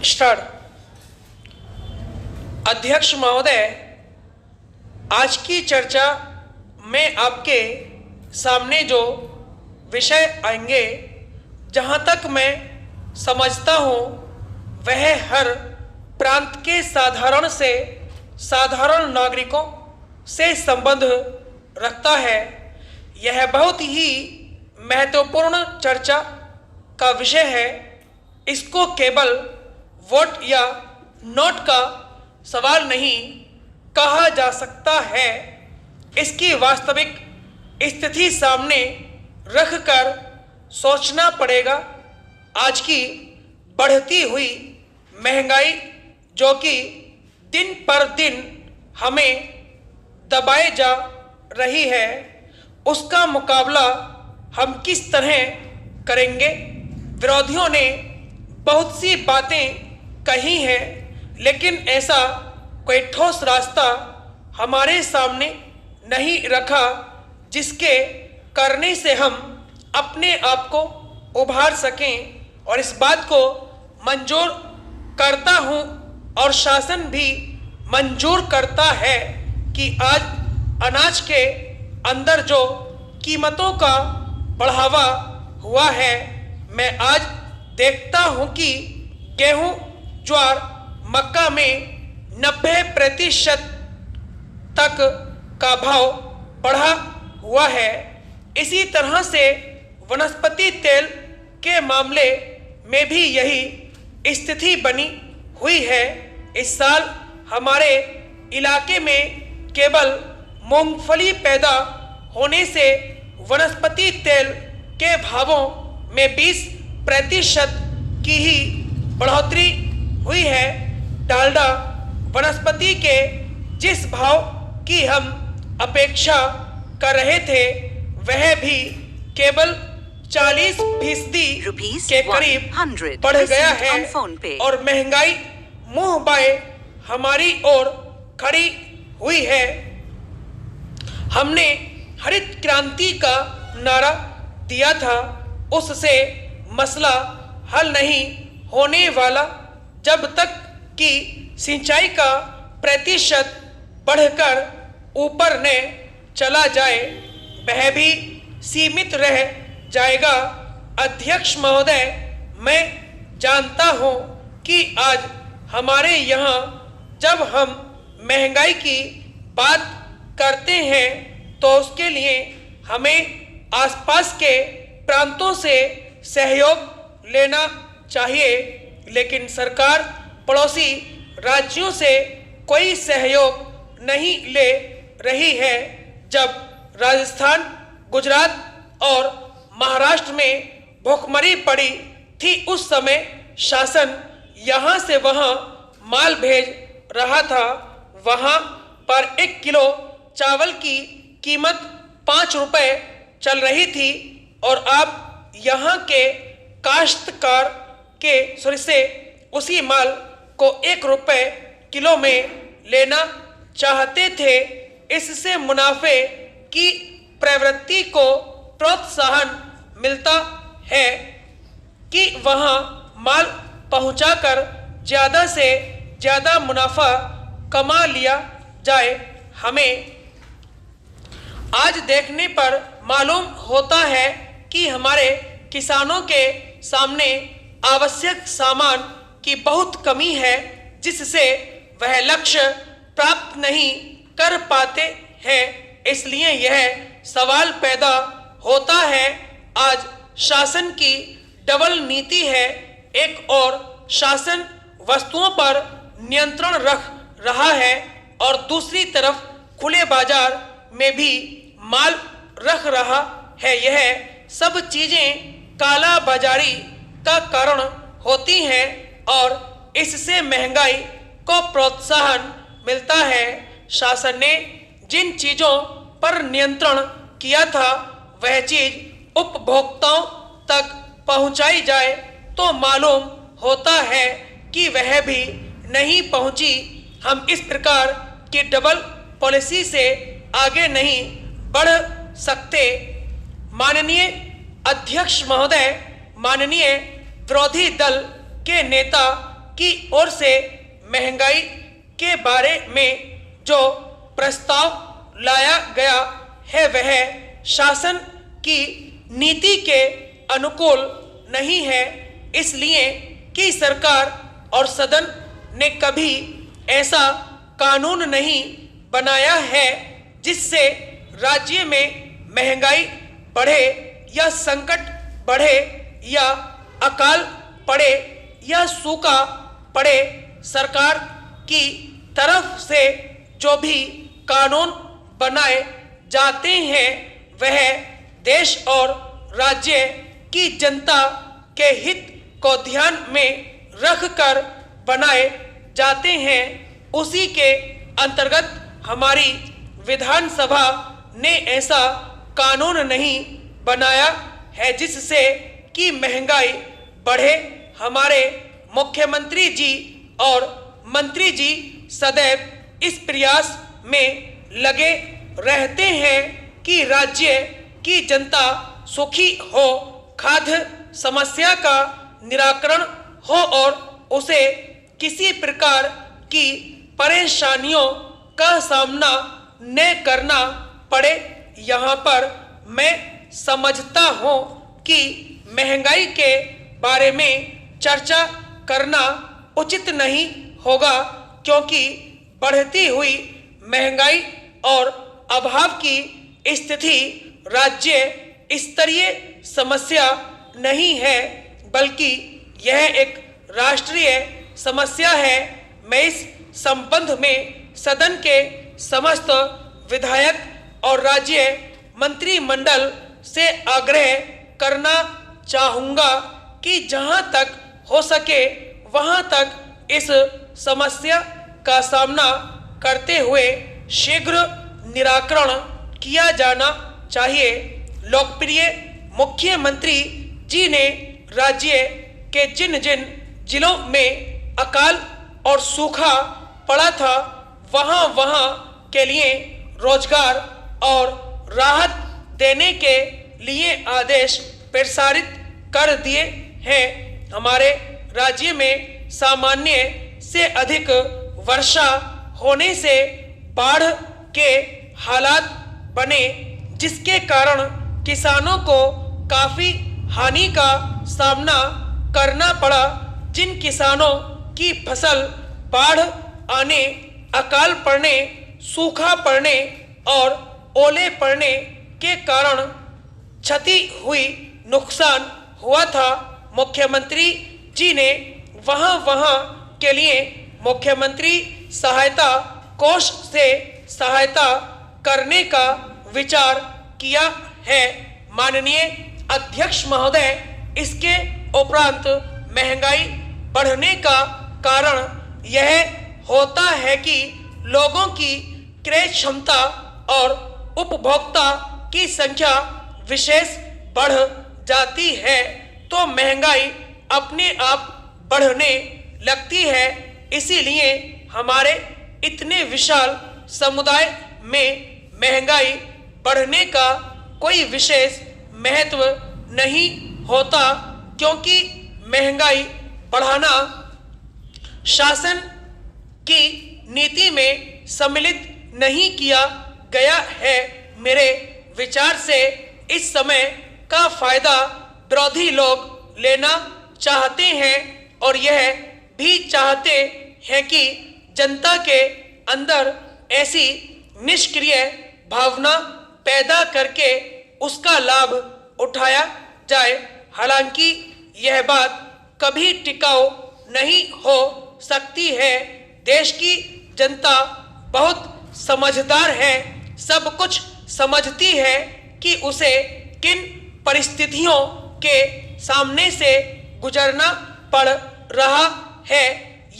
Start. अध्यक्ष महोदय, आज की चर्चा में आपके सामने जो विषय आएंगे, जहाँ तक मैं समझता हूँ वह हर प्रांत के साधारण से साधारण नागरिकों से संबंध रखता है। यह बहुत ही महत्वपूर्ण चर्चा का विषय है। इसको केवल वोट या नोट का सवाल नहीं कहा जा सकता है। इसकी वास्तविक स्थिति सामने रखकर सोचना पड़ेगा। आज की बढ़ती हुई महंगाई, जो कि दिन पर दिन हमें दबाए जा रही है, उसका मुकाबला हम किस तरह करेंगे। विरोधियों ने बहुत सी बातें कही हैं, लेकिन ऐसा कोई ठोस रास्ता हमारे सामने नहीं रखा जिसके करने से हम अपने आप को उभार सकें। और इस बात को मंजूर करता हूं और शासन भी मंजूर करता है कि आज अनाज के अंदर जो कीमतों का बढ़ावा हुआ है, मैं आज देखता हूं कि गेहूं, ज्वार, मक्का में 90% तक का भाव बढ़ा हुआ है। इसी तरह से वनस्पति तेल के मामले में भी यही स्थिति बनी हुई है। इस साल हमारे इलाके में केवल मूंगफली पैदा होने से वनस्पति तेल के भावों में 20% की ही बढ़ोतरी हुई है। डालडा वनस्पति के जिस भाव की हम अपेक्षा कर रहे थे, वह भी केवल 40% के करीब बढ़ गया है और महंगाई मुंह बाए हमारी ओर खड़ी हुई है। हमने हरित क्रांति का नारा दिया था, उससे मसला हल नहीं होने वाला जब तक कि सिंचाई का प्रतिशत बढ़कर ऊपर न चला जाए, वह भी सीमित रह जाएगा। अध्यक्ष महोदय, मैं जानता हूं कि आज हमारे यहाँ जब हम महंगाई की बात करते हैं तो उसके लिए हमें आसपास के प्रांतों से सहयोग लेना चाहिए, लेकिन सरकार पड़ोसी राज्यों से कोई सहयोग नहीं ले रही है। जब राजस्थान, गुजरात और महाराष्ट्र में भूखमरी पड़ी थी, उस समय शासन यहाँ से वहाँ माल भेज रहा था। वहाँ पर 1 किलो चावल की कीमत 5 रुपए चल रही थी और आप यहाँ के काश्तकार के से उसी माल को 1 रुपए किलो में लेना चाहते थे। इससे मुनाफे की प्रवृत्ति को प्रोत्साहन मिलता है कि वहाँ माल पहुँचाकर ज़्यादा से ज़्यादा मुनाफा कमा लिया जाए। हमें आज देखने पर मालूम होता है कि हमारे किसानों के सामने आवश्यक सामान की बहुत कमी है, जिससे वह लक्ष्य प्राप्त नहीं कर पाते हैं। इसलिए यह सवाल पैदा होता है, आज शासन की डबल नीति है। एक और शासन वस्तुओं पर नियंत्रण रख रहा है और दूसरी तरफ खुले बाजार में भी माल रख रहा है। यह सब चीजें काला बाजारी का कारण होती हैं और इससे महंगाई को प्रोत्साहन मिलता है। शासन ने जिन चीजों पर नियंत्रण किया था, वह चीज उपभोक्ताओं तक पहुंचाई जाए तो मालूम होता है कि वह भी नहीं पहुंची। हम इस प्रकार की डबल पॉलिसी से आगे नहीं बढ़ सकते। माननीय अध्यक्ष महोदय, माननीय विरोधी दल के नेता की ओर से महंगाई के बारे में जो प्रस्ताव लाया गया है वह शासन की नीति के अनुकूल नहीं है, इसलिए कि सरकार और सदन ने कभी ऐसा कानून नहीं बनाया है जिससे राज्य में महंगाई बढ़े या संकट बढ़े या अकाल पड़े या सूखा पड़े। सरकार की तरफ से जो भी कानून बनाए जाते हैं वह देश और राज्य की जनता के हित को ध्यान में रखकर बनाए जाते हैं। उसी के अंतर्गत हमारी विधानसभा ने ऐसा कानून नहीं बनाया है जिससे कि महंगाई बढ़े। हमारे मुख्यमंत्री जी और मंत्री जी सदैव इस प्रयास में लगे रहते हैं कि राज्य की जनता सुखी हो, खाद्य समस्या का निराकरण हो और उसे किसी प्रकार की परेशानियों का सामना न करना पड़े। यहाँ पर मैं समझता हूँ कि महंगाई के बारे में चर्चा करना उचित नहीं होगा, क्योंकि बढ़ती हुई महंगाई और अभाव की स्थिति राज्य स्तरीय समस्या नहीं है, बल्कि यह एक राष्ट्रीय समस्या है। मैं इस संबंध में सदन के समस्त विधायक और राज्य मंत्रिमंडल से आग्रह करना चाहूँगा कि जहाँ तक हो सके वहाँ तक इस समस्या का सामना करते हुए शीघ्र निराकरण किया जाना चाहिए। लोकप्रिय मुख्यमंत्री जी ने राज्य के जिन जिन जिलों में अकाल और सूखा पड़ा था वहाँ वहाँ के लिए रोजगार और राहत देने के लिए आदेश प्रसारित कर दिए हैं। हमारे राज्य में सामान्य से अधिक वर्षा होने से बाढ़ के हालात बने, जिसके कारण किसानों को काफी हानि का सामना करना पड़ा। जिन किसानों की फसल बाढ़ आने, अकाल पड़ने, सूखा पड़ने और ओले पड़ने के कारण क्षति हुई, नुकसान हुआ था, मुख्यमंत्री जी ने वहाँ के लिए मुख्यमंत्री सहायता कोष से सहायता करने का विचार किया है। माननीय अध्यक्ष महोदय, इसके उपरांत महंगाई बढ़ने का कारण यह होता है कि लोगों की क्रय क्षमता और उपभोक्ता की संख्या विशेष बढ़ जाती है तो महंगाई अपने आप बढ़ने लगती है। इसीलिए हमारे इतने विशाल समुदाय में महंगाई बढ़ने का कोई विशेष महत्व नहीं होता, क्योंकि महंगाई बढ़ाना शासन की नीति में सम्मिलित नहीं किया गया है। मेरे विचार से इस समय का फायदा विरोधी लोग लेना चाहते हैं और यह भी चाहते हैं कि जनता के अंदर ऐसी निष्क्रिय भावना पैदा करके उसका लाभ उठाया जाए। हालांकि यह बात कभी टिकाऊ नहीं हो सकती है। देश की जनता बहुत समझदार है, सब कुछ समझती है कि उसे किन परिस्थितियों के सामने से गुजरना पड़ रहा है।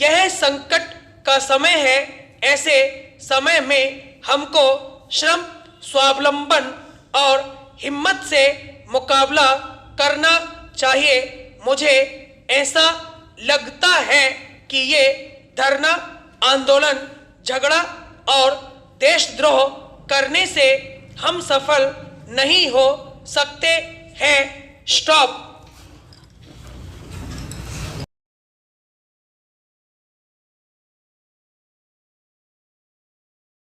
यह संकट का समय है। ऐसे समय में हमको श्रम, स्वावलंबन और हिम्मत से मुकाबला करना चाहिए। मुझे ऐसा लगता है कि ये धरना, आंदोलन, झगड़ा और देशद्रोह करने से हम सफल नहीं हो सकते हैं। स्टॉप।